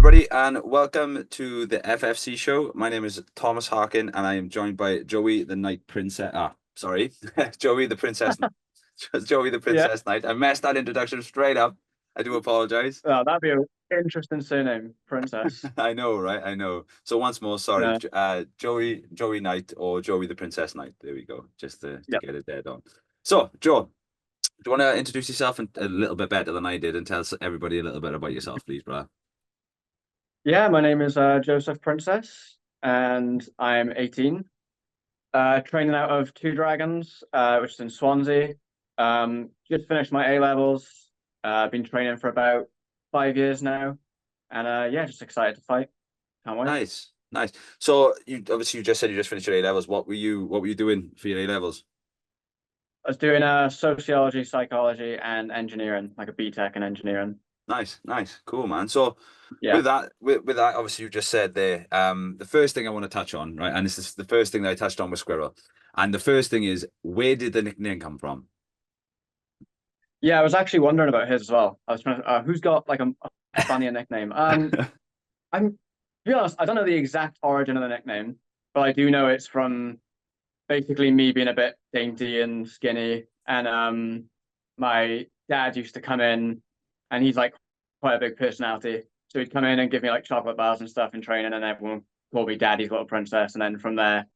everybody, and welcome to the FFC show. My name is Thomas Harkin, and I am joined by Joey the Night Princess. Sorry, Joey the Princess. Joey the Yeah, Princess Knight. I messed that introduction straight up. I do apologize. oh, that'd be an interesting surname, Princess. I know, right? I know. So once more, sorry, Yeah, Joey Knight or Joey the Princess Knight. There we go, just to yeah, get it dead on. So, Joe, do you want to introduce yourself a little bit better than I did and tell everybody a little bit about yourself, please, brother? yeah. My name is Joseph Princess, and I'm 18. Training out of Two Dragons, which is in Swansea. Just finished my A levels. Been training for about 5 years now, and yeah, just excited to fight. Can't wait. Nice, nice. So you just said you just finished your A levels. What were you doing for your A levels? I was doing sociology, psychology, and engineering, like a BTEC in engineering. Nice, nice, cool, man. So Yeah. with that, obviously you just said there, the first thing I want to touch on, right, and this is the first thing that I touched on with Squirrel, and the first thing is, where did the nickname come from? Yeah, I was actually wondering about his as well. I was trying to, who's got like a funnier nickname? I'm to be honest, I don't know the exact origin of the nickname, but I do know it's from basically me being a bit dainty and skinny. And my dad used to come in and he's like quite a big personality. So he'd come in and give me like chocolate bars and stuff in training, and everyone called me Daddy's Little Princess. And then from there,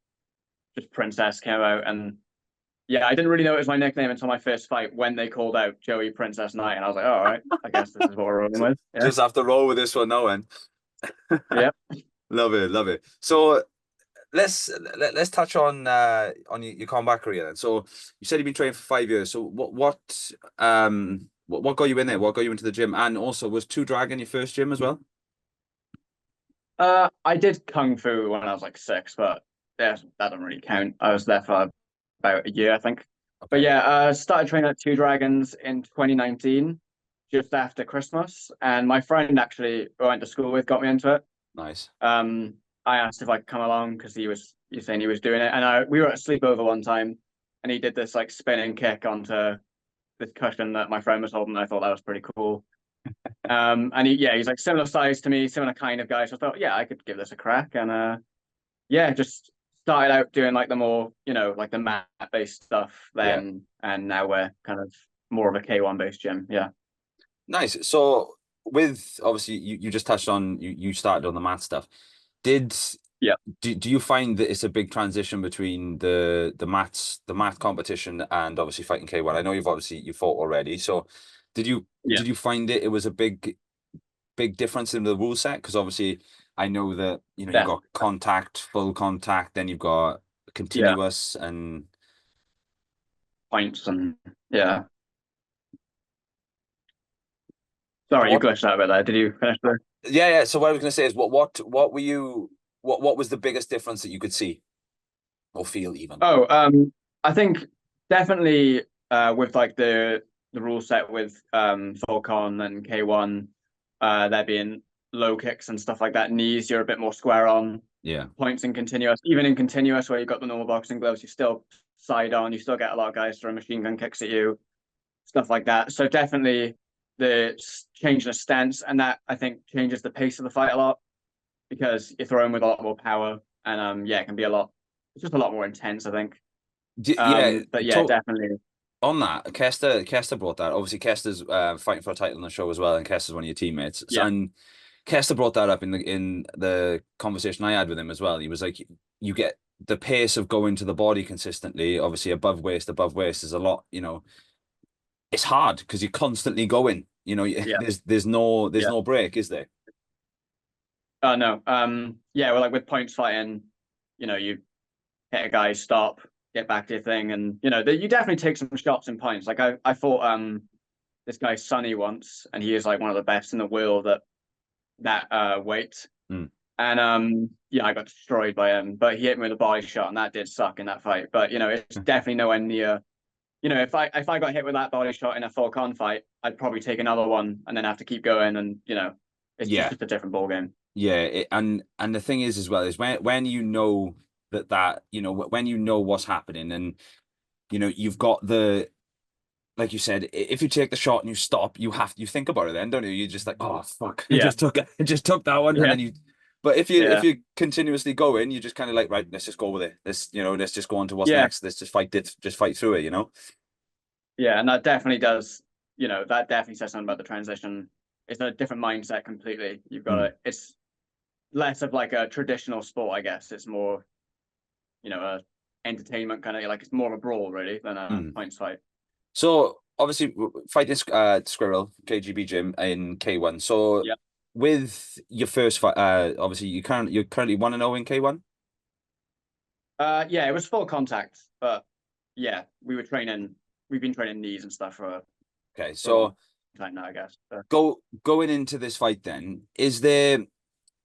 just Princess came out. And yeah, I didn't really know it was my nickname until my first fight when they called out Joey Princess Knight. And I was like, oh, all right, I guess this is what we're rolling with. Yeah. Just have to roll with this one now, and Yeah. love it, love it. So let's touch on your comeback career then. So you said you've been training for 5 years. So what got you in there? What got you into the gym? And also, was Two Dragon your first gym as well? I did kung fu when I was like six, but yeah, that doesn't really count. I was there for about a year, I think. But Okay, yeah, started training at Two Dragons in 2019, just after Christmas. And my friend actually who I went to school with got me into it. nice. Um, I asked if I could come along because he was saying he was doing it, and we were at a sleepover one time, and he did this like spinning kick onto this cushion that my friend was holding. And I thought that was pretty cool. And he's like similar size to me, similar kind of guy. So I thought, yeah, I could give this a crack. And yeah, just started out doing like the more, like the mat based stuff Yeah. then, and now we're kind of more of a K1 based gym. Yeah. Nice. So with obviously you just touched on you started on the math stuff. Did Yeah. do you find that it's a big transition between the math competition and obviously fighting K1? I know you fought already. So did you Yeah. did you find it was a big difference in the rule set? Because obviously I know that you've Yeah. got contact, full contact, then you've got Yeah. continuous and Points and yeah. Sorry, you what glitched out a bit there. Did you finish there? yeah. So what I was gonna say is what were you what was the biggest difference that you could see or feel even? Oh, I think definitely with like the rule set with Falcon and K1, there being low kicks and stuff like that. Knees, you're a bit more square on. Yeah. Points in continuous, even in continuous where you've got the normal boxing gloves, you still side on, you still get a lot of guys throwing machine gun kicks at you, stuff like that. So definitely the change the stance, and that I think changes the pace of the fight a lot because you're throwing with a lot more power, and yeah, it can be a lot. It's just a lot more intense, I think. Yeah, But yeah, definitely. on that, Kester brought that. Obviously, Kester's fighting for a title on the show as well, and Kester's one of your teammates. Yeah, And Kester brought that up in the conversation I had with him as well. He was like, you get the pace of going to the body consistently, obviously above waist is a lot, it's hard because you're constantly going, yeah, there's yeah. no break, is there? No. Yeah, well, like with points fighting, you hit a guy, stop, get back to your thing, and you definitely take some shots in points. Like I fought this guy Sonny once, and he is like one of the best in the world at that weight. Mm. And yeah, I got destroyed by him, but he hit me with a body shot, and that did suck in that fight. But it's definitely nowhere near. If I got hit with that body shot in a full con fight, I'd probably take another one and then have to keep going, and it's Yeah. just a different ball game. Yeah, and the thing is as well is when you know that when you know what's happening and you've got like you said, if you take the shot and you stop, you think about it then, don't you? You're just like, oh fuck, Yeah, I just took that one, and yeah, then you. But if yeah, you continuously go in, you just kind of like, right, let's just go with it. Let's just go on to what's yeah, next. Let's just fight it, just fight through it, you know? yeah. And that definitely does, that definitely says something about the transition. It's a different mindset completely. You've got Mm, to, it's less of like a traditional sport, I guess. It's more, a entertainment kind of like it's more of a brawl really than a mm. points fight. So obviously fighting Squirrel, KGB gym in K1. So Yeah. with your first fight, obviously you're currently 1-0 in K1. Yeah, it was full contact, but yeah, we've been training knees and stuff Okay, for a long so time now, I guess. So, going into this fight then, is there,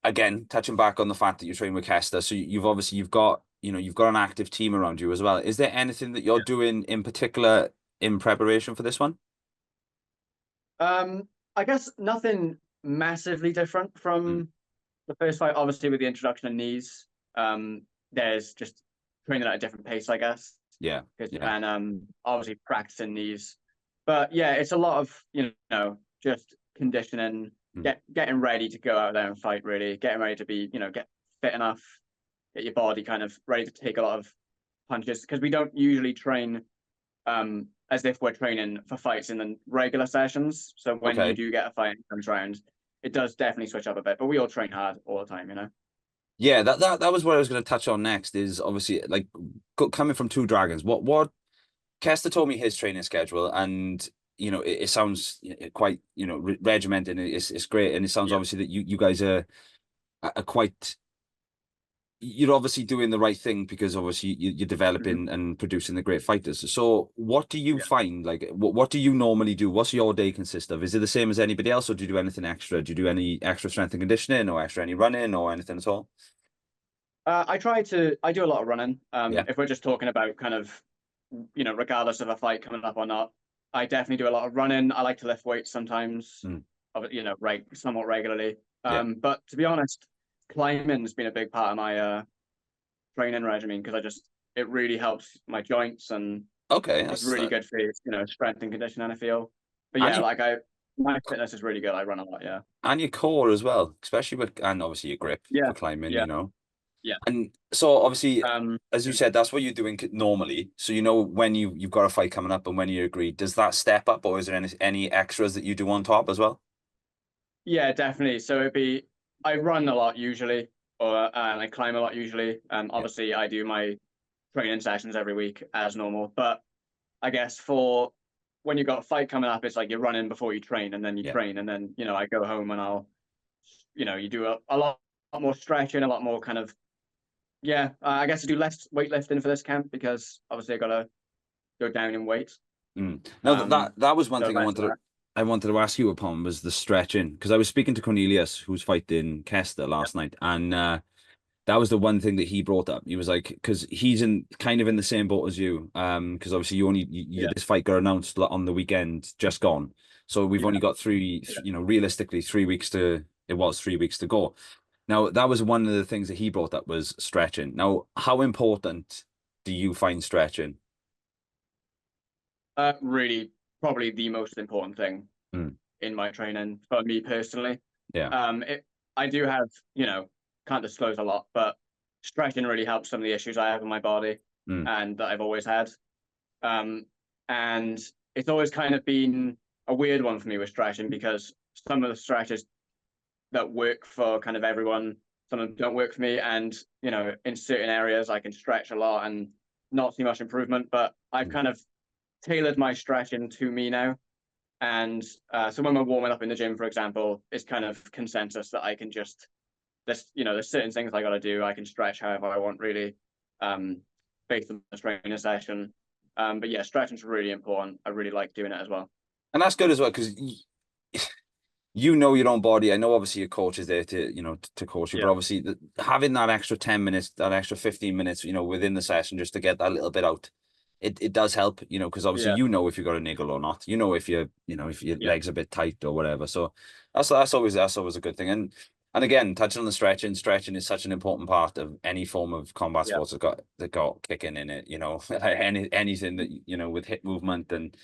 again, touching back on the fact that you're training with Kester, so you've got, you've got an active team around you as well. Is there anything that you're yeah. doing in particular in preparation for this one? I guess nothing massively different Mm, from the first fight, obviously with the introduction of knees. There's just training at a different pace, I guess. yeah, yeah. And obviously practicing knees. But yeah, it's a lot of, just conditioning, Mm, getting ready to go out there and fight, really, getting ready to be, get fit enough, get your body kind of ready to take a lot of punches. Because we don't usually train as if we're training for fights in the regular sessions. So when you okay. do get a fight comes around, it does definitely switch up a bit. But we all train hard all the time. Yeah, that was what I was going to touch on next is obviously like coming from Two Dragons. What Kester told me his training schedule, and it sounds quite regimented. And it's great, and it sounds Yeah. obviously that you guys are quite. You're obviously doing the right thing because obviously you're Mm-hmm. developing and producing the great fighters. So what do you Yeah. find? Like what do you normally do? What's your day consist of? Is it the same as anybody else, or do you do anything extra? Do you do any extra strength and conditioning, or extra any running, or anything at all? I do a lot of running. Yeah. If we're just talking about kind of, regardless of a fight coming up or not, I definitely do a lot of running. I like to lift weights sometimes, Mm, somewhat regularly. yeah. But to be honest, climbing's been a big part of my training regimen because it really helps my joints and Okay. it's That's really good for strength and conditioning, I feel. But and yeah, you my fitness is really good. I run a lot. Yeah. and your core as well, especially with and obviously your grip Yeah. for climbing. Yeah. Yeah. And so obviously, as you Yeah. said, that's what you're doing normally. So when you've got a fight coming up and when you agree, does that step up, or is there any extras that you do on top as well? Yeah, definitely. So I run a lot usually, and I climb a lot usually. Yeah, Obviously I do my training sessions every week as normal, but I guess for when you've got a fight coming up, it's like you're running before you train, and then you yeah. train, and then I go home and you do a lot more stretching, a lot more kind of yeah. I guess I do less weightlifting for this camp because obviously I gotta go down in weight. Mm. No, that was one So thing less of that. I wanted to ask you upon was the stretching because I was speaking to Cornelius, who's fighting Kester Yeah, last night, and that was the one thing that he brought up. He was like, because he's in kind of in the same boat as you, because obviously yeah, this fight got announced on the weekend, just gone. So we've yeah, only got yeah. realistically 3 weeks it was 3 weeks to go. Now that was one of the things that he brought up was stretching. Now, how important do you find stretching? Really, probably the most important thing Mm, in my training for me personally. yeah. It I do have, can't disclose a lot, but stretching really helps some of the issues I have in my body Mm, and that I've always had. Um, and it's always kind of been a weird one for me with stretching because some of the stretches that work for kind of everyone, some of them don't work for me. And, in certain areas I can stretch a lot and not see much improvement, but I've mm, kind of tailored my stretching to me now. And so when we're warming up in the gym, for example, it's kind of consensus that I can just there's certain things I got to do. I can stretch however I want, really, um, based on the training session. But yeah, stretching's really important. I really like doing it as well. and that's good as well because you know your own body. I know obviously your coach is there to, to coach you, but Yeah, obviously having that extra 10 minutes, that extra 15 minutes, within the session just to get that little bit out, it does help, because obviously yeah, if you got a niggle or not, if if your yeah, legs are a bit tight or whatever. So that's always a good thing. And again, touching on the stretching is such an important part of any form of combat yeah, sports that got kicking in it, anything that, with hip movement and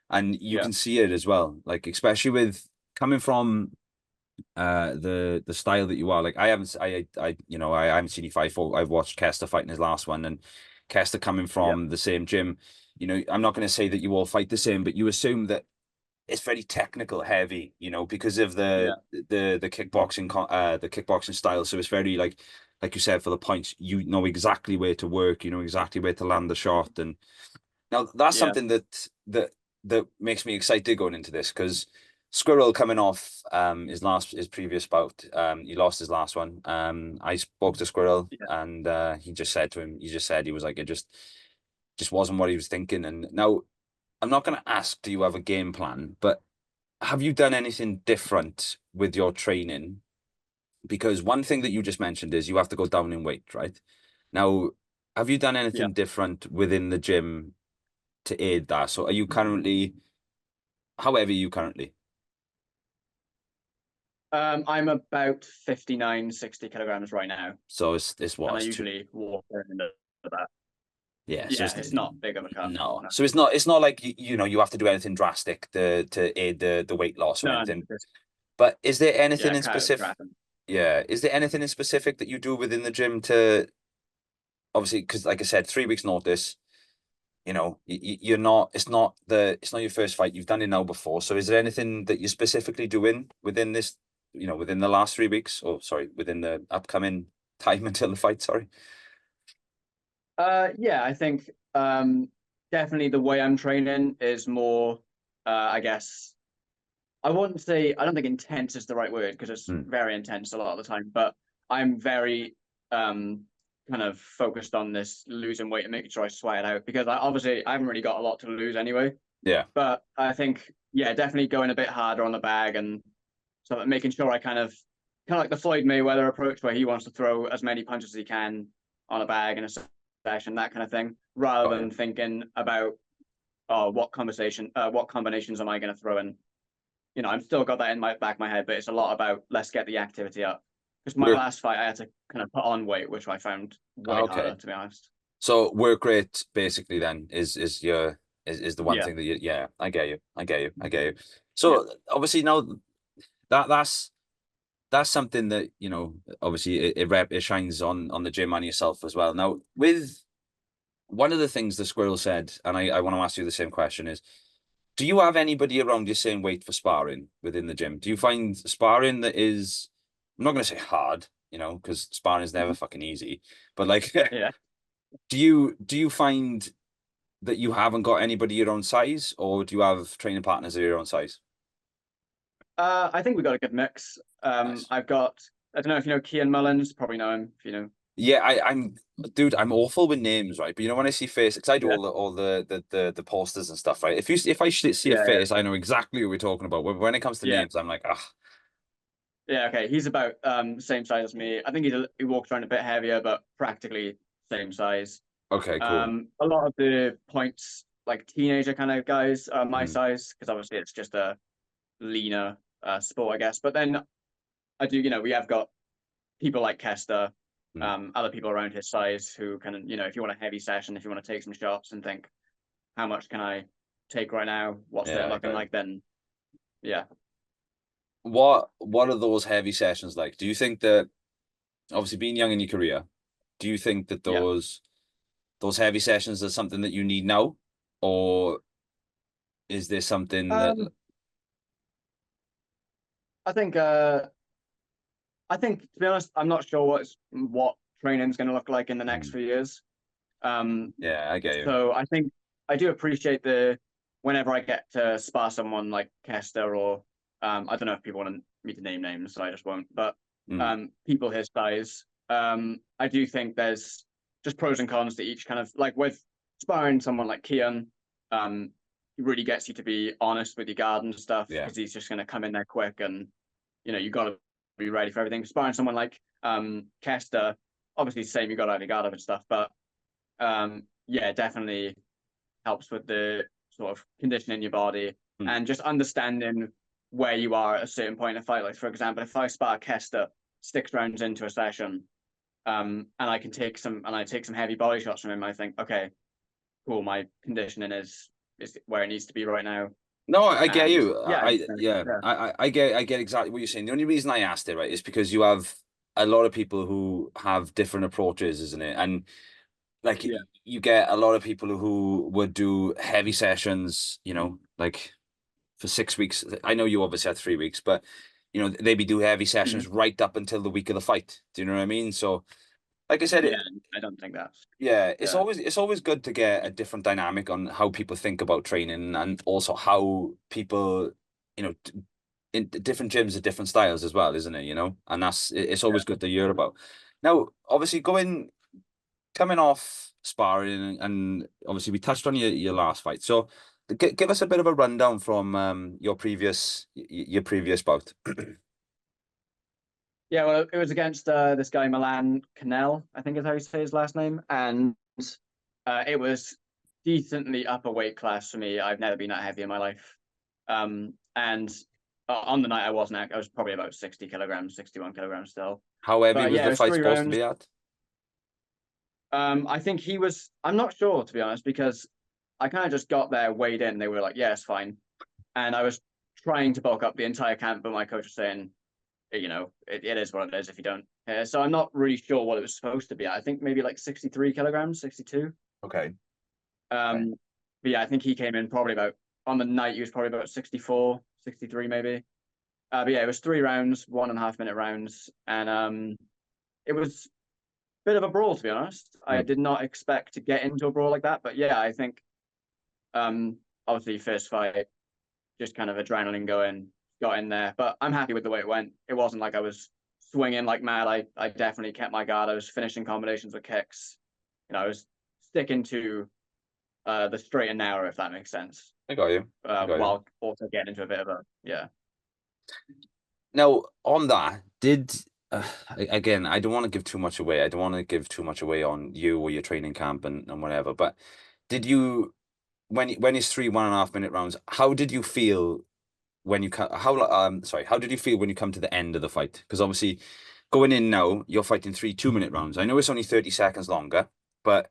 and you Yeah. can see it as well. Like especially with coming from the style that you are. Like I haven't seen you fight. I've watched Kester fighting his last one, and Kester coming Yeah. from the same gym. I'm not going to say that you all fight the same, but you assume that it's very technical heavy, because of Yeah. the kickboxing style. So it's very like you said, for the points, you know exactly where to work, you know exactly where to land the shot. And now that's Yeah. something that makes me excited going into this, because Squirrel coming off his previous bout, he lost his last one. I spoke to Squirrel, Yeah. and he just said he was like, it just wasn't what he was thinking. And now I'm not going to ask, do you have a game plan? But have you done anything different with your training? Because one thing that you just mentioned is you have to go down in weight, right? Now, have you done Yeah. anything different within the gym to aid that? So are you currently, however you currently? I'm about 59, 60 kilograms right now, So it's and what? I usually walk into that. Yeah, so Yeah, it's not big of a cut. no. No. So it's not like you have to do anything drastic to aid the weight loss or No, no, anything. just But is there anything yeah, in cut out specific? scrapping. Yeah, is there anything in specific that you do within the gym to, obviously, because like I said, 3 weeks notice, you're not, it's not your first fight. You've done it now before. So is there anything that you're specifically doing within this, within the last 3 weeks, or sorry, within the upcoming time until the fight? Sorry. Yeah, I think definitely the way I'm training is more, I guess, I wouldn't say, I don't think intense is the right word because it's Hmm. very intense a lot of the time, but I'm very um kind of focused on this losing weight and making sure I sweat it out because I haven't really got a lot to lose anyway. Yeah. But I think, yeah, definitely going a bit harder on the bag and so making sure I kind of like the Floyd Mayweather approach where he wants to throw as many punches as he can on a bag in a session, that kind of thing, rather Got you. than thinking about what combinations am I going to throw in. I'm still got that in my back of my head, but it's a lot about let's get the activity up. Because my Work. last fight, I had to kind of put on weight, which I found way Okay. harder, to be honest. So work rate basically then is the one Yeah, thing that yeah, I get you. I get you. I get you. yeah, So obviously now that's something that, obviously it shines on the gym and yourself as well. Now, with one of the things the Squirrel said, and I want to ask you the same question is, do you have anybody around your same weight for sparring within the gym? Do you find sparring that is, I'm not going to say hard, because sparring is never fucking easy, but like, yeah. do you find that you haven't got anybody your own size, or do you have training partners that are your own size? I think we got a good mix. Nice. I've got, I don't know if you know Kian Mullins, probably know him if you know. Yeah, dude, I'm awful with names, right? But when I see faces, because I do Yeah, all the posters and stuff, right? If I see a yeah, yeah, face, I know exactly what we're talking about. When it comes to yeah. names, I'm like, ah, Yeah, okay. He's about same size as me. I think he walks around a bit heavier, but practically same size. okay, cool. A lot of the points, like teenager kind of guys, are my Mm, size because obviously it's just a leaner sport, I guess. But then I do, we have got people like Kester, mm. other people around his size who can, if you want a heavy session, if you want to take some shots and think, how much can I take right now? What's it Yeah, I looking got it. like? Then, yeah. What are those heavy sessions like? Do you think that, obviously being young in your career, do you think that Yeah. those heavy sessions are something that you need now, or is there something that, Um, I think to be honest, I'm not sure what training's going to look like in the next mm, few years. Um, yeah, I get you. so I think I do appreciate whenever I get to spar someone like Kester or I don't know if people want me to name names, so I just won't. But Mm, people his size, I do think there's just pros and cons to each kind of like with sparring someone like Kian, he really gets you to be honest with your guard and stuff yeah, because he's just going to come in there quick and you got to be ready for everything. Sparring someone like Kester, obviously same, you got to have your guard up and stuff, but yeah, definitely helps with the sort of conditioning your body mm, and just understanding where you are at a certain point in a fight. Like for example, if I spar Kester 6 rounds into a session, and I take some heavy body shots from him, I think, okay, cool, my conditioning is is where it needs to be right now. No, I get And you. yeah, Yeah, yeah, I get exactly what you're saying. The only reason I asked it, right, is because you have a lot of people who have different approaches, isn't it? And like yeah, you get a lot of people who would do heavy sessions, like for 6 weeks. I know you obviously had 3 weeks, but they'd be do heavy mhm. sessions right up until the week of the fight. Do you know what I mean? So, like I said, Yeah. I don't think that's yeah, yeah, it's always good to get a different dynamic on how people think about training and also how people, in different gyms are different styles as well, isn't it? And it's always good to hear about. Now, obviously, coming off sparring, and obviously we touched on your last fight. So, give us a bit of a rundown from your previous bout. yeah. Well, it was against this guy Milan Canel, I think is how you say his last name, and it was decently upper weight class for me. I've never been that heavy in my life. And on the night I was probably about 60 kilograms, 61 kilograms still. How heavy But was yeah, it the was fight three supposed to rounds. be at? I think he was, I'm not sure to be honest, because I kind of just got there, weighed in. They were like, yeah, it's fine. And I was trying to bulk up the entire camp, but my coach was saying, it is what it is if you don't. So I'm not really sure what it was supposed to be. I think maybe like 63 kilograms, 62. Okay. Okay. Um, but yeah, I think he came in probably about, on the night, he was probably about 64, 63 maybe. But yeah, it was 3 rounds, 1.5 minute rounds. And it was a bit of a brawl, to be honest. I Mm. did not expect to get into a brawl like that. But yeah, I think obviously first fight, just kind of adrenaline going, got in there. But I'm happy with the way it went. It wasn't like I was swinging like mad. I definitely kept my guard. I was finishing combinations with kicks. I was sticking to the straight and narrow, if that makes sense, I got you. I got you. while also getting into a bit of a yeah. Now, on that, again, I don't want to give too much away. I don't want to give too much away on you or your training camp and whatever. But did you, when it's 3 1.5 minute rounds, how did you feel when you how did you feel when you come to the end of the fight? Because obviously, going in now, you're fighting 3 2 minute rounds. I know it's only 30 seconds longer, but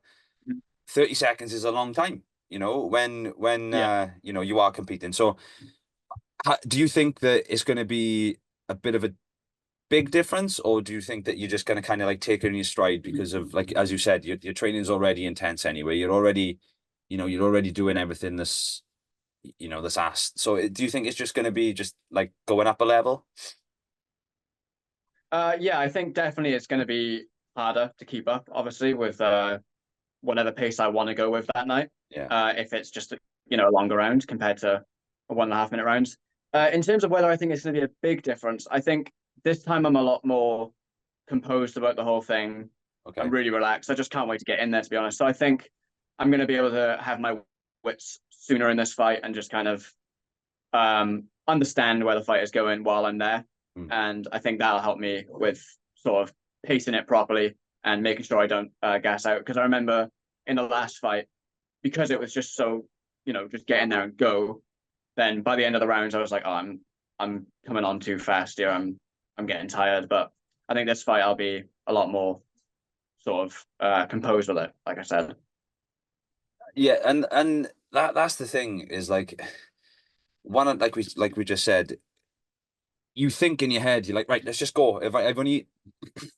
30 seconds is a long time. When Yeah. you are competing. So, do you think that it's going to be a bit of a big difference, or do you think that you're just going to kind of like take it in your stride because of, like, as you said, your training is already intense anyway. You're already doing everything that's asked. So do you think it's just going to be just like going up a level? Yeah, I think definitely it's going to be harder to keep up, obviously, with whatever pace I want to go with that night. Yeah. If it's just a longer round compared to a 1.5 minute rounds. In terms of whether I think it's going to be a big difference, I think this time I'm a lot more composed about the whole thing. I'm Okay. really relaxed. I just can't wait to get in there, to be honest. So I think I'm going to be able to have my wits sooner in this fight and just kind of understand where the fight is going while I'm there. Mm. And I think that'll help me with sort of pacing it properly and making sure I don't gas out. Because I remember in the last fight, because it was just so, just get in there and go. Then by the end of the rounds, I was like, oh, I'm coming on too fast here. I'm getting tired. But I think this fight I'll be a lot more sort of composed with it, like I said. Yeah, and that's the thing is like like we just said, you think in your head, you're like, right, let's just go. If I've only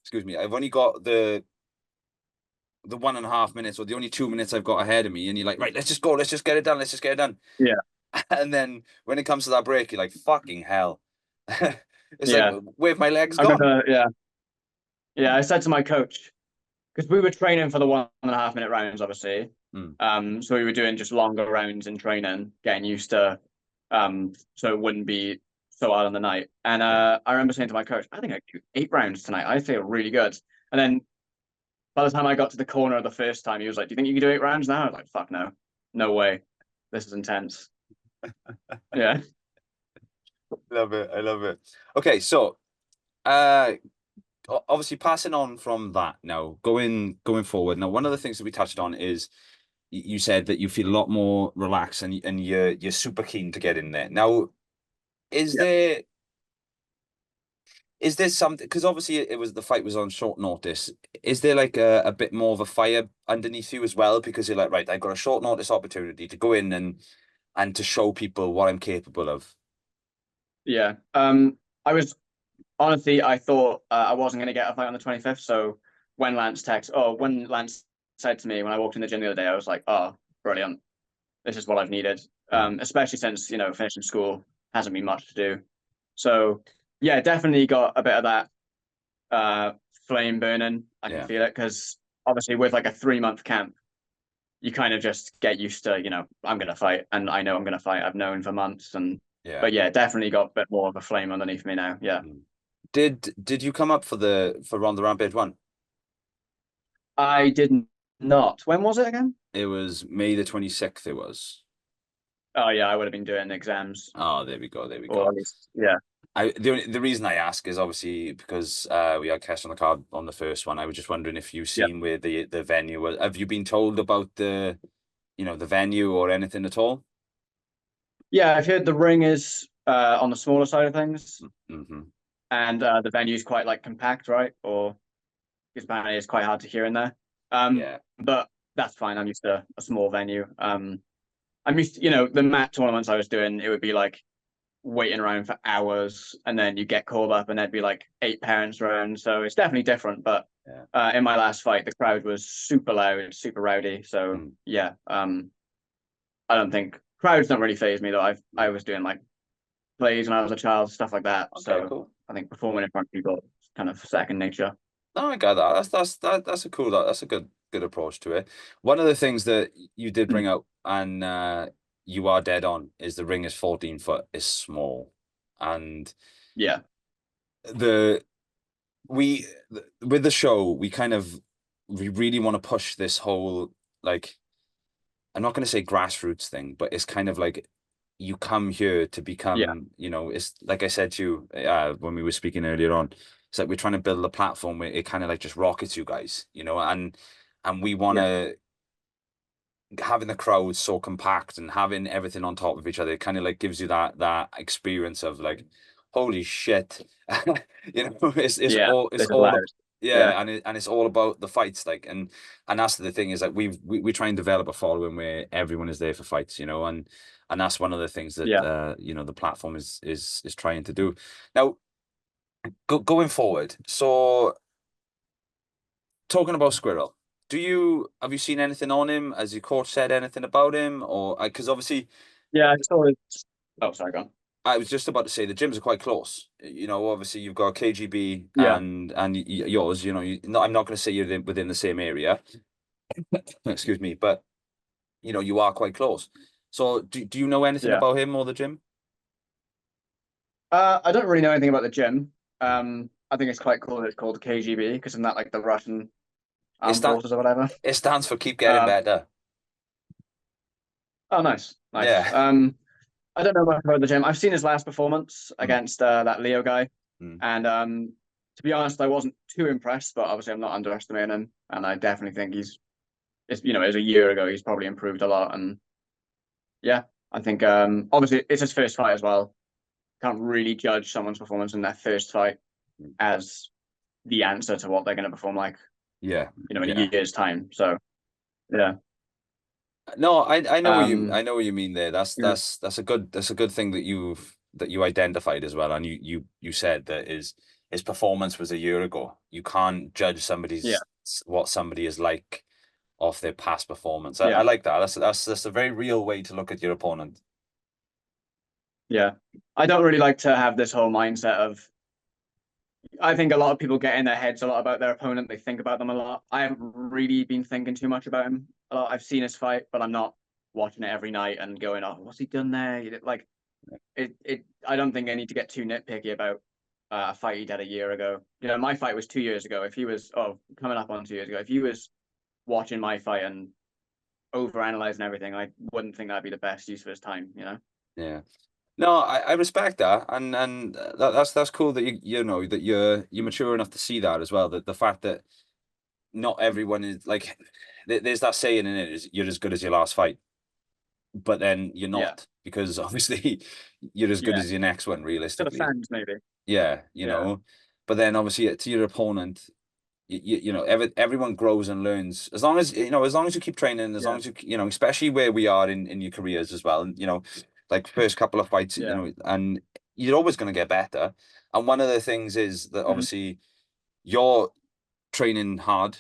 excuse me, I've only got the 1.5 minutes or the only 2 minutes I've got ahead of me, and you're like, right, let's just go, let's just get it done, let's just get it done. Yeah. And then when it comes to that break, you're like, fucking hell. It's like, Yeah. where have my legs I gone? remember, yeah. Yeah. I said to my coach, because we were training for the 1.5 minute rounds, obviously. Mm. So we were doing just longer rounds in training, getting used to, so it wouldn't be so hard on the night. And Yeah. I remember saying to my coach, I think I could do 8 rounds tonight. I feel really good. And then by the time I got to the corner the first time, he was like, "Do you think you can do 8 rounds now?" I was like, "Fuck no, no way. This is intense." Yeah, Love it. I love it. Okay, so obviously passing on from that now, going forward. Now, one of the things that we touched on is you said that you feel a lot more relaxed and you're super keen to get in there. Now, is yeah. there Is there something, because obviously the fight was on short notice. Is there like a bit more of a fire underneath you as well? Because you're like, right, I've got a short notice opportunity to go in and to show people what I'm capable of. Yeah. I was honestly, I thought I wasn't going to get a fight on the 25th. So when Lance said to me when I walked in the gym the other day, I was like, oh, brilliant. This is what I've needed. Mm. Especially since, finishing school hasn't been much to do. So yeah, definitely got a bit of that uh flame burning. I can Yeah. feel it because obviously with like a 3-month camp, you kind of just get used to, I'm gonna fight and I know I'm gonna fight. I've known for months Yeah. but yeah, definitely got a bit more of a flame underneath me now. Yeah. Mm. Did you come up for Rhondda Rampage one? I did not. When was it again? It was May the 26th, it was. Oh yeah, I would have been doing exams Oh, there we go, there we or go. at least yeah. The reason I ask is obviously because we had cash on the card on the first one. I was just wondering if you've Yeah. seen where the venue was. Have you been told about the venue or anything at all? Yeah, I've heard the ring is on the smaller side of things Hmm. and the venue's quite like compact, right? Or because apparently it's quite hard to hear in there. Yeah, But that's fine. I'm used to a small venue. I'm used to, the mat tournaments I was doing, it would be like waiting around for hours and then you get called up and there'd be like 8 parents around. So it's definitely different. But yeah. in my last fight, the crowd was super loud, super rowdy. So Mm. yeah, I don't think crowds don't really phase me though. I was doing like plays when I was a child, stuff like that. Okay, So cool. I think performing in front of people is kind of second nature. No, I got that. That's a cool. That's a good approach to it. One of the things that you did Mm. bring up, and you are dead on, is the ring is 14 foot, is small, and Yeah, the we with the show we really want to push this whole, like, I'm not going to say grassroots thing, but it's kind of like you come here to yeah, become, it's like I said to you when we were speaking earlier on, it's like we're trying to build a platform where it kind of like just rockets you guys, and we want yeah, to, having the crowd so compact and having everything on top of each other, it kind of like gives you that experience of like, holy shit. It's yeah. all it's This is all loud. ab- Yeah, yeah, and it's all about the fights, like, and that's the thing, is like we try and develop a following where everyone is there for fights, and that's one of the things that yeah. the platform is trying to do now. Going forward, so talking about Squirrel, have you seen anything on him? Has your coach said anything about him? Or because obviously, Yeah, I saw it. Oh, sorry, go on. I was just about to say the gyms are quite close. Obviously you've got KGB Yeah, and yours. I'm not going to say you're within the same area. Excuse me, but you are quite close. So do you know anything yeah. about him or the gym? I don't really know anything about the gym. Mm. I think it's quite cool that it's called KGB because isn't that like the Russian It armed sta forces or whatever? it stands for keep getting Um, better. oh, nice, nice. Yeah. I don't know much about the gym. I've seen his last performance Mm. against that Leo guy, Mm. and to be honest, I wasn't too impressed. But obviously, I'm not underestimating him, and I definitely think it was a year ago. He's probably improved a lot, and yeah, I think obviously it's his first fight as well. Can't really judge someone's performance in their first fight Mm. as the answer to what they're going to perform like, Yeah. in a Yeah. year's time. So yeah, No, I know what you um, I know what you mean there. That's yeah, that's that's a good thing that you identified as well. And you said that his performance was a year ago. You can't judge yeah, what somebody is like off their past performance. I yeah, like that. That's a very real way to look at your opponent. yeah. I don't really like to have this whole mindset of. I think a lot of people get in their heads a lot about their opponent. They think about them a lot. I haven't really been thinking too much about him a lot. I've seen his fight, but I'm not watching it every night and going, "Oh, what's he done there?" Like it. I don't think I need to get too nitpicky about a fight he did a year ago. My fight was 2 years ago. If he was, coming up on 2 years ago, if he was watching my fight and over analyzing everything, I wouldn't think that'd be the best use of his time. Yeah. No, I respect that, and that's cool that you know that you're mature enough to see that as well. That the fact that not everyone is like, there's that saying in it, is you're as good as your last fight, but then you're Yeah, not, because obviously you're as good yeah. as your next one, To the realistically. fans, maybe. Yeah, Yeah, but then obviously to your opponent, you know, everyone grows and learns as long as you know, as long as you keep training, as long Yeah. as you know, especially where we are in your careers as well, and you know, like first couple of fights, you Yeah. know, and you're always going to get better. And one of the things is that Hmm. obviously you're training hard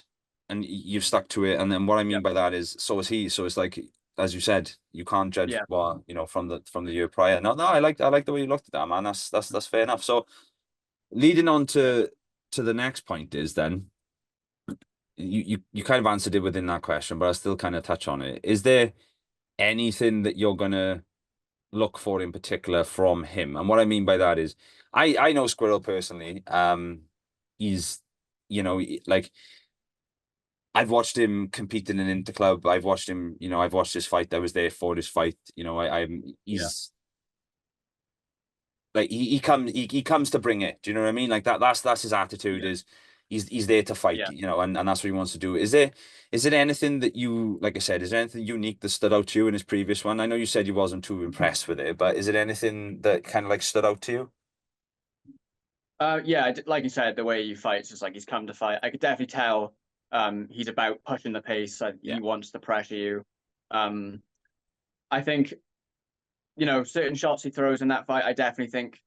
and you've stuck to it. And then what I Yeah. mean by that is so is he. So it's like, as you said, you can't judge Yeah. what, you know, from the year prior. No, no, I like the way you looked at that, man. That's fair enough. So leading on Yeah. to the next point is then you kind of answered it within that question, but I'll still kind of touch on it. Is there anything that you're gonna look for in particular from him? And what I mean by that is I know Squirrel personally. He's, you know, like I've watched him compete in an interclub. I've watched him, you know, I've watched his fight. I was there for his fight. You know, I'm Yeah. he's like he comes to bring it. Do you know what I mean? Like that's his attitude Yeah. is he's there to fight, Yeah. you know, and that's what he wants to do. Is there anything that you, like I said, is there anything unique that stood out to you in his previous one? I know you said you wasn't too impressed with it, but is it anything that kind of like stood out to you? Yeah, like you said, the way he fights is like he's come to fight. I could definitely tell he's about pushing the pace. Yeah. He wants to pressure you. Um, I think, certain shots he throws in that fight, I definitely think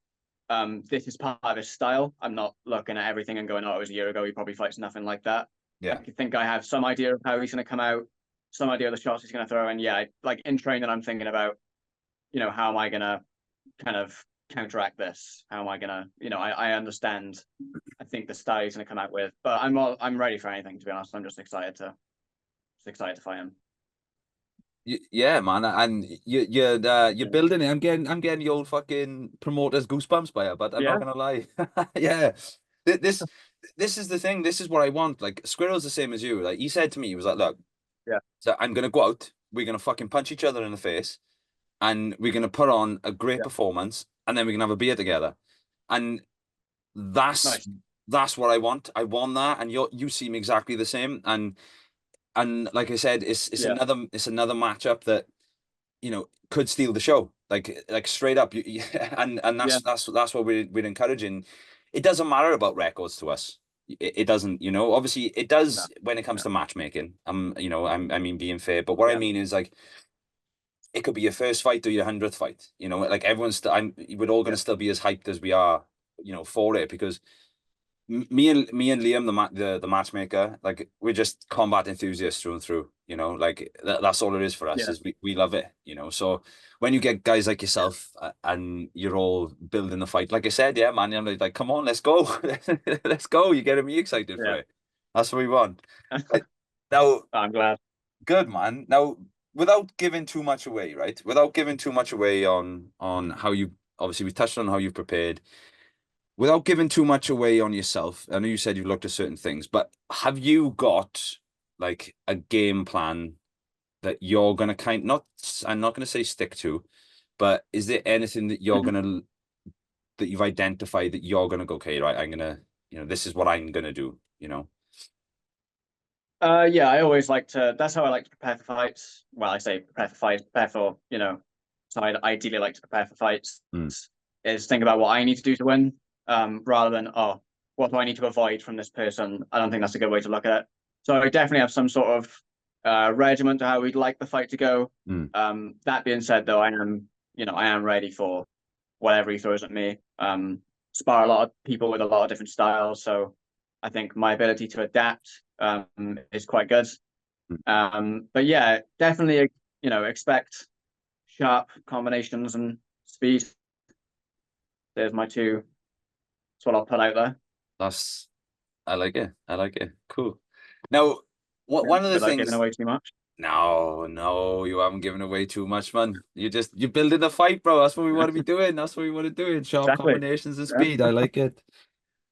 this is part of his style. I'm not looking at everything and going, oh, it was a year ago. He probably fights nothing like that. I Yeah. think I have some idea of how he's going to come out, some idea of the shots he's going to throw. And yeah, like in training, I'm thinking about, how am I going to kind of counteract this? How am I going to, I understand. I think the style he's going to come out with, but I'm ready for anything, to be honest. I'm just excited to fight him. Yeah, man, and you're Yeah. building it. I'm getting the old fucking promoters goosebumps by it, but I'm not Yeah. gonna lie. Yeah, this this is the thing. This is what I want. Like Squirrel's the same as you. Like he said to me, he was like, "Look, Yeah. so I'm gonna go out. We're gonna fucking punch each other in the face, and we're gonna put on a great Yeah. performance, and then we can have a beer together." And that's Nice. that's what I want. I want that, and you seem exactly the same. And like I said, Yeah. it's another matchup that you know could steal the show, like straight up. And Yeah. that's what we're encouraging. It doesn't matter about records to us. It doesn't, you know. Obviously, it No. does when it comes No. to matchmaking. You know, I mean being fair, but what I Yeah. mean is like it could be your first fight or your 100th fight. You know, like we're all going Yeah. to still be as hyped as we are, you know, for it because me and Liam, the matchmaker, like we're just combat enthusiasts through and through. You know, like that's all it is for us. Yeah. Is we love it. You know, so when you get guys like Yeah. yourself and you're all building the fight, like I said, yeah, man, I'm like, come on, let's go, let's go. You're getting me excited for Yeah. it. That's what we want. Right. Now, I'm glad. good man. Now, without giving too much away, right? Without giving too much away on how you obviously we touched on how you've prepared without giving too much away on yourself, I know you said you've looked at certain things, but have you got like a game plan that you're gonna I'm not gonna say stick to, but is there anything that Mhm. that you've identified that you're gonna go, okay, right, I'm gonna, you know, this is what I'm gonna do, you know? Yeah, I always like to. That's how I like to prepare for fights. Well, I say prepare for fights, prepare for, so I ideally like to prepare for fights Mm, is think about what I need to do to win, rather than, oh, what do I need to avoid from this person? I don't think that's a good way to look at it. So I definitely have some sort of regiment to how we'd like the fight to go. mm, That being said, though, I am ready for whatever he throws at me. Spar a lot of people with a lot of different styles, so I think my ability to adapt is quite good. mm. But yeah, definitely, expect sharp combinations and speed. There's my two. That's what I'll put out there. That's I like it. I like it. Cool. Now, what Yeah, one of the without giving things away too much. no, no, you haven't given away too much, man. You're building a fight, bro. That's what we want to be doing. That's what we want to do in sharp Exactly. combinations and Yeah. speed. I like it.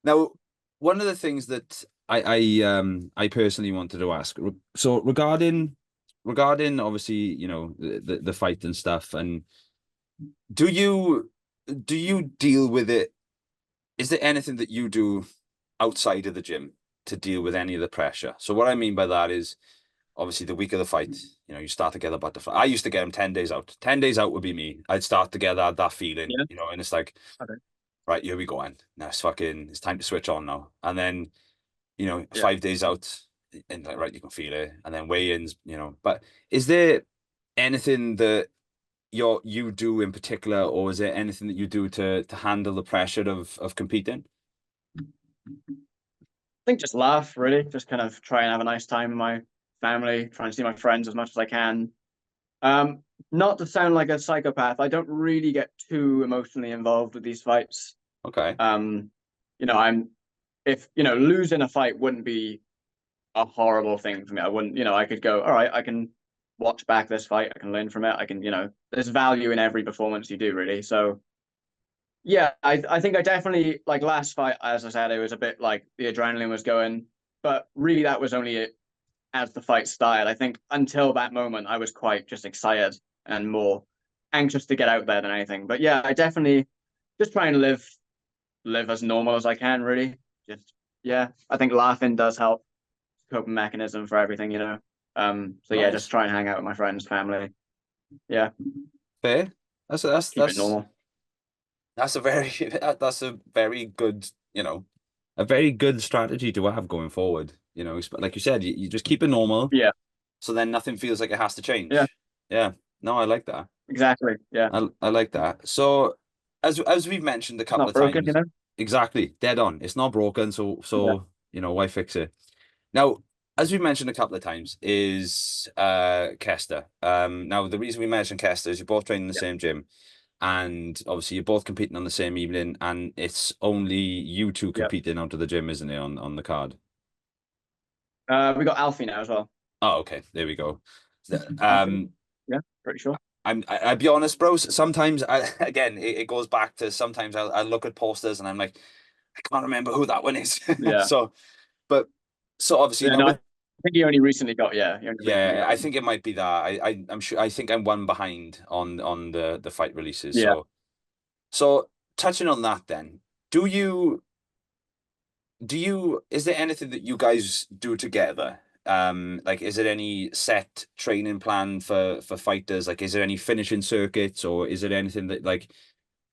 Now, one of the things that I personally wanted to ask, so regarding obviously, you know, the fight and stuff, and do you do you deal with it? Is there anything that you do outside of the gym to deal with any of the pressure? So what I mean by that is obviously the week of the fight, you know, you start together about the fight. I used to get them 10 days out. 10 days out would be me. I'd start together, had that feeling, Yeah. you know, and it's like Okay. right, here we go, and now it's time to switch on now. And then, Yeah. 5 days out, and like, right, you can feel it, and then weigh-ins, But is there anything that you do in particular, or is there anything that you do to handle the pressure of competing? I think just laugh, really. Just kind of try and have a nice time with my family, try and see my friends as much as I can. Um, Not to sound like a psychopath, I don't really get too emotionally involved with these fights. Okay. Um, I'm if losing a fight wouldn't be a horrible thing for me. I wouldn't, I could go, all right, I can watch back this fight, I can learn from it. I can, there's value in every performance you do, really. So yeah, I think I definitely like last fight, as I said, it was a bit like the adrenaline was going, but really that was only it as the fight started. I think until that moment, I was quite just excited and more anxious to get out there than anything. But yeah, I definitely just try and live as normal as I can, really. Just yeah, I think laughing does help coping mechanism for everything. So yeah, just Nice. try and hang out with my friends, family. Yeah, Fair. That's that's keep it that's normal. that's a very that's a very good, a very good strategy to have going forward. Like you said, you just keep it normal, Yeah, so then nothing feels like it has to yeah, change. Yeah. No, I like that. exactly. Yeah, I like that. So, as we've mentioned a it's couple not of broken, you times, know. exactly, dead on. It's not broken, so Yeah, why fix it? Now, as we mentioned a couple of times, is Kester. Now the reason we mentioned Kester is you're both training in the yeah, same gym, and obviously you're both competing on the same evening, and it's only you two yeah. competing out of the gym, isn't it, on the card? We got Alfie now as well. Oh, okay, there we go. Alfie. Um, Yeah, pretty sure. I'll be honest, bro. Sometimes again, it goes back to sometimes I look at posters and I'm like, I can't remember who that one is. Yeah, So, but so obviously yeah. now No, I with think he only recently got. Yeah, he only recently yeah, got I them. think it might be that. I'm sure. I think I'm one behind on the fight releases. Yeah. So touching on that, then, do you is there anything that you guys do together? Like, is there any set training plan for fighters? Like, is there any finishing circuits, or is it anything that like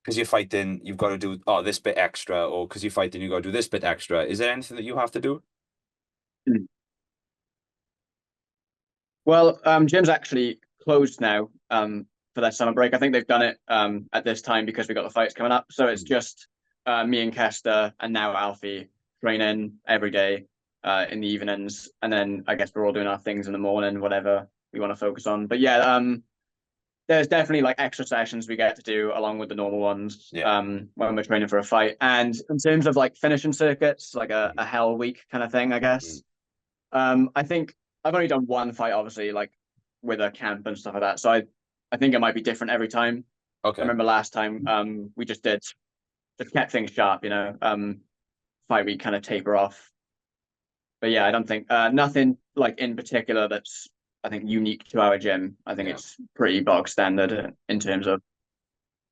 because you're fighting, you've got to do this bit extra, or because you're fighting, you got to do this bit extra. Is there anything that you have to do? Mm. Well, gym's actually closed now for their summer break. I think they've done it at this time because we got the fights coming up. So it's Mm. just me and Kester and now Alfie training every day in the evenings, and then I guess we're all doing our things in the morning, whatever we want to focus on. But yeah, there's definitely like extra sessions we get to do along with the normal ones Yeah. when we're training for a fight. And in terms of like finishing circuits, like Mhm. a hell week kind of thing, I Mhm. guess. I think I've only done one fight, obviously, like with a camp and stuff like that. So I think it might be different every time. I Okay. remember last time we just kept things sharp, fight week kind of taper off. But yeah, I don't think nothing like in particular that's I think unique to our gym. I think Yeah. it's pretty bog standard in terms of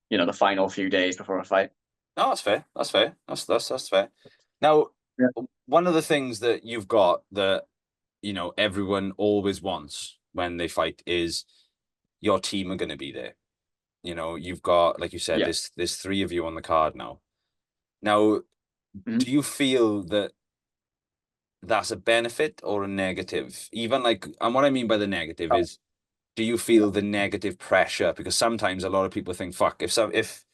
the final few days before a fight. No, that's fair. That's fair. That's fair. Now, Yeah. one of the things that you've got that everyone always wants when they fight is your team are going to be there. You've got, like you said, Yeah. there's three of you on the card now. Now, Mhm. do you feel that that's a benefit or a negative? Even like, and what I mean by the negative Oh, is, do you yeah. feel the negative pressure? Because sometimes a lot of people think, fuck, if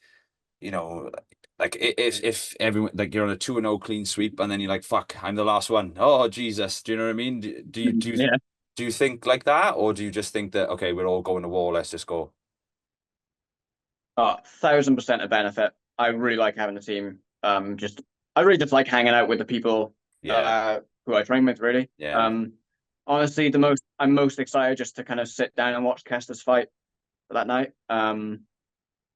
you know, like if everyone like you're on a 2-0 clean sweep and then you're like, fuck, I'm the last one. Oh Jesus, do you know what I mean? Yeah. Do you think like that, or do you just think that okay, we're all going to war, let's just go? 1,000% a benefit. I really like having a team. I really just like hanging out with the people Yeah, who I train with. Really. yeah, Honestly, I'm most excited just to kind of sit down and watch Kester's fight for that night.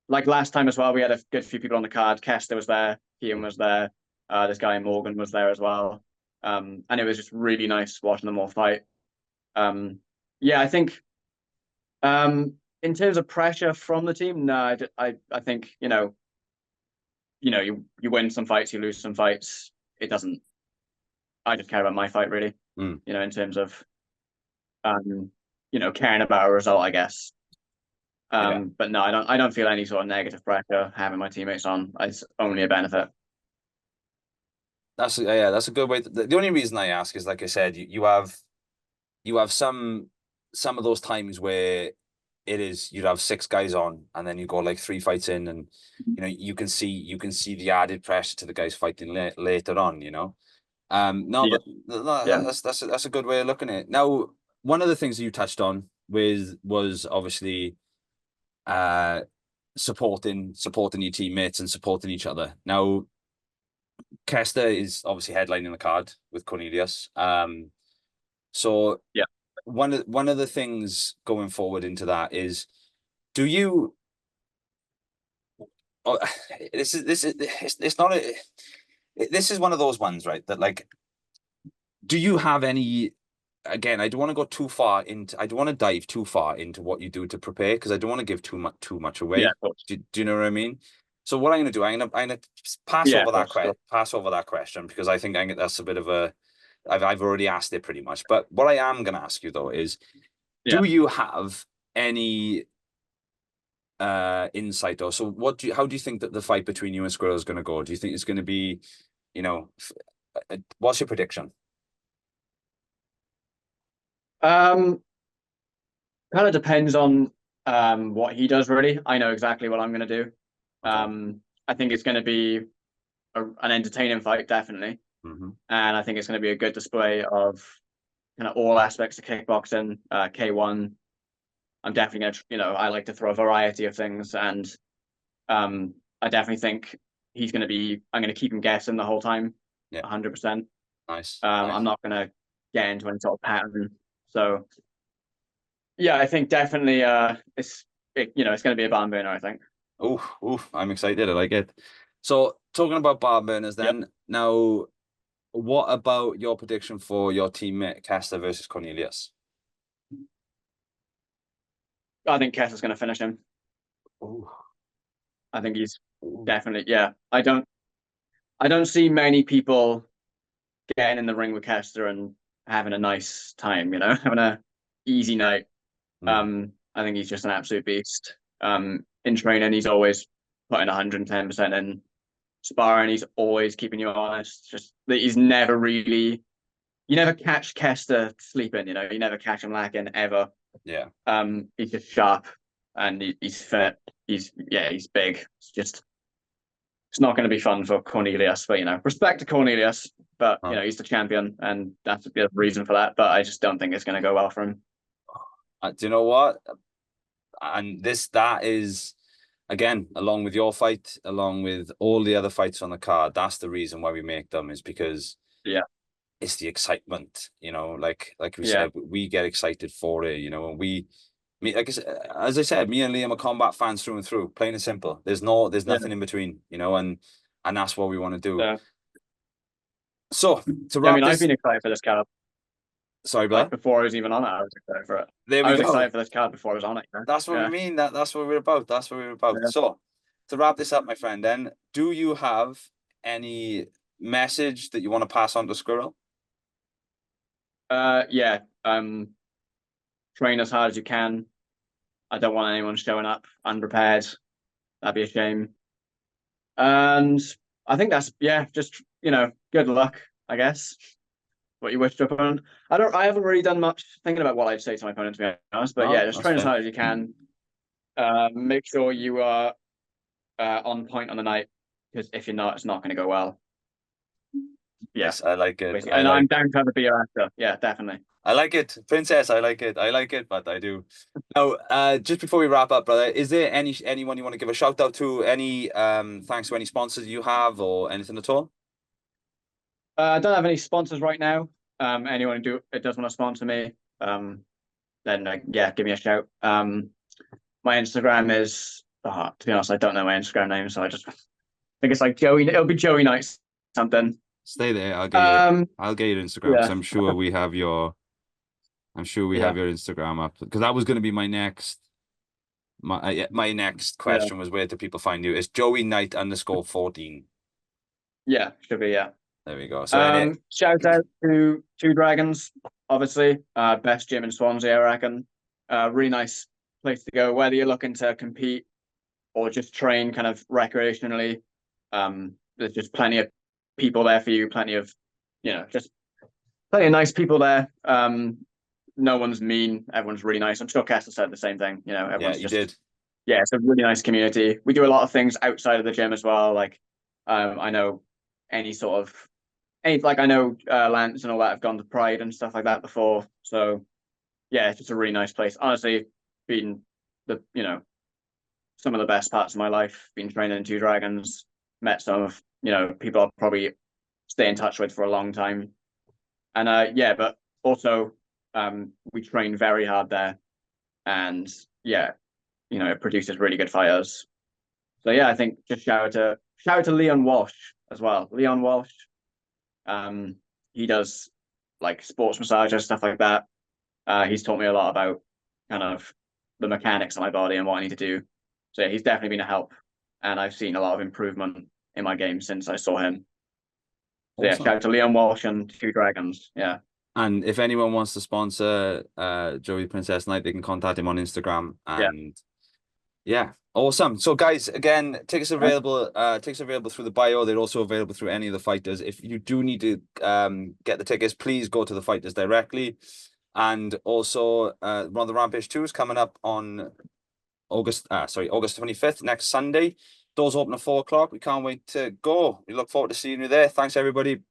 Like last time as well, we had a good few people on the card. Kester was there, Ian was there, this guy Morgan was there as well. And it was just really nice watching them all fight. Um, yeah, I think in terms of pressure from the team, no, I think you win some fights, you lose some fights. It doesn't. I just care about my fight really. mm, In terms of um, caring about a result, I guess. Yeah. But no, I don't feel any sort of negative pressure having my teammates on. It's only a benefit. That's a good way. The only reason I ask is, like I said, you have some of those times where you'd have six guys on, and then you go like three fights in, and you can see the added pressure to the guys fighting later on. No, Yeah, but no, yeah. that's a good way of looking at it. Now, one of the things that you touched on was obviously uh supporting your teammates and supporting each other. Now, Kester is obviously headlining the card with Cornelius. So Yeah. one of the things going forward into that is, do you? Oh, it's not a. This is one of those ones, right? That like, do you have any? Again, I don't want to go too far into. I don't want to dive too far into what you do to prepare, because I don't want to give too much Yeah, away. of course. Do you know what I mean? So what I'm going to do, I'm gonna Yeah, of course. pass over that question, because I think that's a bit of a. I've already asked it pretty much. But what I am going to ask you though is, Yeah. do you have any insight, or so how do you think that the fight between you and Squirrel is going to go? Do you think it's going to be, what's your prediction? Um, Kind of depends on what he does really. I know exactly what I'm gonna do. Okay. I think it's gonna be an entertaining fight, definitely. Hmm. And I think it's gonna be a good display of kind of all aspects of kickboxing, K1. I'm definitely gonna, I like to throw a variety of things, and I definitely think I'm gonna keep him guessing the whole time, Yeah. 100%. Nice. I'm Nice. not gonna get into any sort of pattern. So yeah, I think definitely it's going to be a barn burner, I think. Oh, I'm excited. I like it. So, talking about bar burners, Yep. then now, what about your prediction for your teammate Kester versus Cornelius? I think Kess is going to finish him. Oh. I think he's definitely, yeah. I don't see many people getting in the ring with Kester and having a nice time, having a easy night. I think he's just an absolute beast. In training, he's always putting 110% in. Sparring, he's always keeping you honest. Just that he's never really, you never catch Kester sleeping, you never catch him lacking ever. Yeah. He's just sharp, and he's fit. He's big. It's not going to be fun for Cornelius, but respect to Cornelius, but Huh. he's the champion, and that's a bit of reason for that. But I just don't think it's going to go well for him. Do you know what? And that is, again, along with your fight, along with all the other fights on the card, that's the reason why we make them, is because Yeah, it's the excitement, like we yeah, said, we get excited for it, and like as I said, me and Liam are combat fans through and through, plain and simple. There's yeah, nothing in between, and that's what we want to do. yeah. So, to Yeah, I wrap mean, I've this, been excited for this card. sorry, Like brother. before I was even on it, I was excited for it. There I we was go. excited for this card before I was on it. That's what we Yeah, mean. That's what we're about. That's what we're about. yeah. So, to wrap this up, my friend, then, do you have any message that you want to pass on to Squirrel? Yeah. Train as hard as you can. I don't want anyone showing up unprepared. That'd be a shame. And I think that's just good luck, I guess. What you wish to opponent. I haven't really done much thinking about what I'd say to my opponent, to be honest. But yeah, No, just that's train as fair. hard as you can. Make sure you are on point on the night, because if you're not, it's not going to go well. Yeah, Nice. I like it. basically. And I'm down to have a beer after. Yeah, definitely. I like it, Princess. I like it. I like it, but I do. Now, just before we wrap up, brother, is there anyone you want to give a shout out to? Any thanks to any sponsors you have, or anything at all? I don't have any sponsors right now. Anyone who does want to sponsor me, then yeah, give me a shout. My Instagram is, to be honest, I don't know my Instagram name, so I just think it's like Joey. It'll be Joey Knights something. Stay there. Um, I'll get your Instagram, because yeah, I'm sure we have yeah, your Instagram up, because that was going to be my next yeah, question was, where do people find you? It's Joey Knight _14. yeah. Should be, yeah. There we go. So in it, Shout out to Two Dragons, obviously, best gym in Swansea, I reckon. Really nice place to go, whether you're looking to compete or just train kind of recreationally. There's just plenty of people there for you, plenty of, just plenty of nice people there. No one's mean, everyone's really nice. I'm sure Kessler said the same thing. Yeah, Everyone's you just did. yeah, it's a really nice community. We do a lot of things outside of the gym as well. Like, I know I know Lance and all that have gone to Pride and stuff like that before. So yeah, it's just a really nice place. Honestly, been the some of the best parts of my life. Been training in Two Dragons, met some of people I'll probably stay in touch with for a long time. And yeah, but also we train very hard there, and yeah, it produces really good fighters. So yeah, I think just shout out to Leon Walsh as well. Leon Walsh, he does like sports massages, stuff like that. He's taught me a lot about kind of the mechanics of my body and what I need to do. So yeah, he's definitely been a help, and I've seen a lot of improvement in my game since I saw him. So yeah, shout Awesome. out to Leon Walsh and Two Dragons. Yeah. And if anyone wants to sponsor Joey Princess Knight, they can contact him on Instagram. Yeah. And yeah, awesome. So guys, again, tickets available through the bio. They're also available through any of the fighters. If you do need to get the tickets, please go to the fighters directly. And also Rhondda Rampage 2 is coming up on August 25th, next Sunday. Doors open at 4 o'clock. We can't wait to go. We look forward to seeing you there. Thanks everybody.